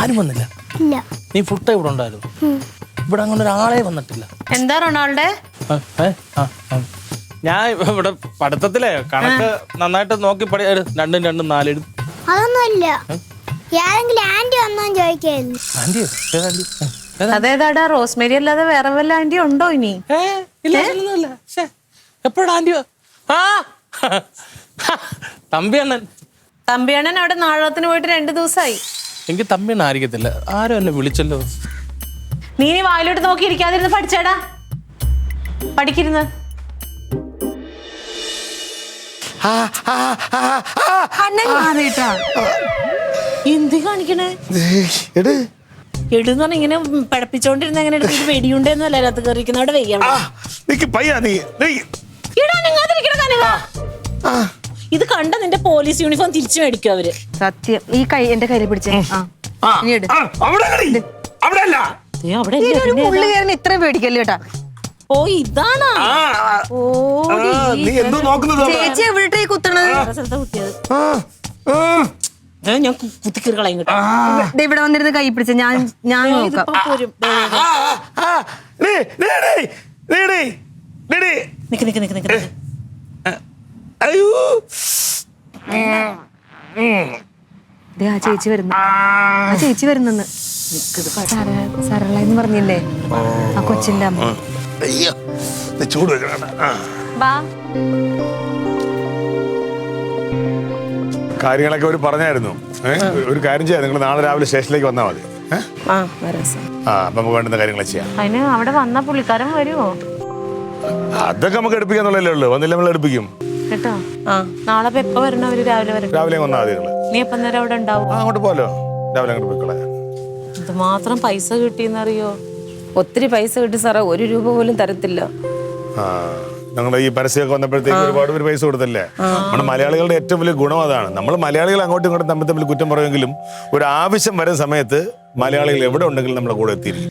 ആരും വന്നില്ല. നീ ഫുഡ് ഇവിടെ ഉണ്ടായിരുന്നു. ഇവിടെ അങ്ങനെ ഒരാളെ വന്നിട്ടില്ല. എന്താ റൊണാൾഡേ? ഞാൻ ഇവിടെ പഠിത്തത്തിലെ കണക്ക് നന്നായിട്ട് നോക്കി 2 2 4 അതൊന്നുമില്ല. ആന്റി വന്നോ ചോദിക്കായിരുന്നു. അതേതാടാ റോസ്മേരി അല്ലാതെ വേറെ വല്ല ആന്റി ഉണ്ടോ ഇനി? എപ്പോഴാ ആന്റി? തമ്പിയണ്ണൻ. തമ്പിയണ്ണൻ അവിടെ നാടകത്തിന് പോയിട്ട് 2 ദിവസമായി. എനിക്ക് തമ്പിയണ്ണൻ ആയിരിക്കത്തില്ല. ആരും എന്നെ വിളിച്ചല്ലോ. നീ വായിലോട്ട് നോക്കി ഇരിക്കാതിരുന്ന് പഠിച്ചേടാ. പഠിക്കിരുന്ന്. എന്ത് കാണിക്കണേ? എടുന്ന് പറഞ്ഞ ഇങ്ങനെ പഠിപ്പിച്ചോണ്ടിരുന്ന എങ്ങനെ എടുത്തിട്ട് വെടിയുണ്ടെന്നല്ല അതിനകത്ത് കയറിക്കുന്ന അവിടെ വെയ്യാണ്. ഇത് കണ്ട നിന്റെ പോലീസ് യൂണിഫോം തിരിച്ചു മേടിക്കും അവര്. സത്യം. ഈ കൈ എന്റെ കയ്യിൽ പിടിച്ചേ. ഇത്രയും പേടിക്കല്ലോ കേട്ടാ. ഓ ഇതാണോ? ചേച്ചി എവിടെ കുത്തണത്? ഞാൻ കുത്തിക്കീറി കളയും കേട്ടോ. ഇവിടെ വന്നിരുന്ന് കൈ പിടിച്ച ഞാൻ നോക്കാം. ചേച്ചി വരുന്നു. ചേച്ചി വരുന്നെന്ന് സരള എന്ന് പറഞ്ഞില്ലേ ആ കൊച്ചിന്റെ അമ്മ. കാര്യങ്ങളൊക്കെ അവർ പറഞ്ഞായിരുന്നു. ഒരു കാര്യം ചെയ്യാം, നിങ്ങൾ നാളെ രാവിലെ സ്റ്റേഷനിലേക്ക് വന്നാൽ മതി. അപ്പൊ നമുക്ക് വേണ്ടുന്ന കാര്യങ്ങൾ ചെയ്യാം. അതിന് അവിടെ വന്ന പുള്ളിക്കാരൻ വരുമോ? അതൊക്കെ നമുക്ക് എടുപ്പിക്കാന്നുള്ളല്ലേ ഉള്ളു. വന്നില്ല നമ്മൾ എടുപ്പിക്കും കേട്ടോ. നാളെ എപ്പോ വരണം? അവര് രാവിലെ വരണം. രാവിലെ വന്നാൽ മതി. നീ എപ്പം നേരം അവിടെ ഉണ്ടാവും? അങ്ങോട്ട് പോലോ, രാവിലെ അങ്ങോട്ട് പോയിക്കോളാം. എന്തുമാത്രം പൈസ കിട്ടിയെന്നറിയോ? ഒത്തിരി പൈസ കിട്ടി സാറേ, 1 രൂപ പോലും തരത്തില്ല. ഞങ്ങൾ ഈ പരസ്യമൊക്കെ വന്നപ്പോഴത്തേക്ക് ഒരുപാട് പേര് പൈസ കൊടുത്തല്ലേ. നമ്മുടെ മലയാളികളുടെ ഏറ്റവും വലിയ ഗുണം അതാണ്. നമ്മൾ മലയാളികൾ അങ്ങോട്ടും ഇങ്ങോട്ടും തമ്മിൽ കുറ്റം പറയുമെങ്കിലും ഒരു ആവശ്യം വരുന്ന സമയത്ത് മലയാളികൾ എവിടെ ഉണ്ടെങ്കിലും നമ്മുടെ കൂടെ എത്തിയിരിക്കും.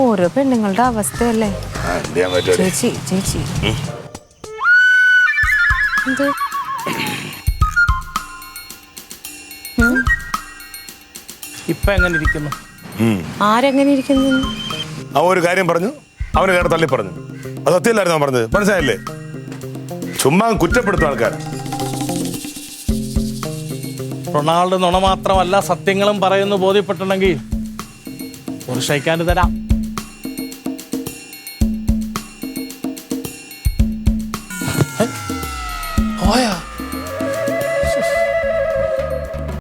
ഓരോ പെണ്ണുങ്ങളുടെ അവസ്ഥയല്ലേ ചേച്ചി. ചേച്ചി ഇപ്പൊ എങ്ങനെ ഇരിക്കുന്നു? ആരെങ്ങനെ ഇരിക്കുന്നു? അവൻ ഒരു കാര്യം പറഞ്ഞു, അവന് കേട്ട് തള്ളി പറഞ്ഞു. അത് സത്യമല്ലായിരുന്നു അവൻ പറഞ്ഞത്. മനസ്സിലായില്ലേ? ചുമ്മാ കുറ്റപ്പെടുത്തും ആൾക്കാർ. റൊണാൾഡോ നുണ മാത്രമല്ല സത്യങ്ങളും പറയുന്നു ബോധ്യപ്പെട്ടുണ്ടെങ്കിൽ ഒരു ഷൈക്കാൻഡ് തരാം. പോയാ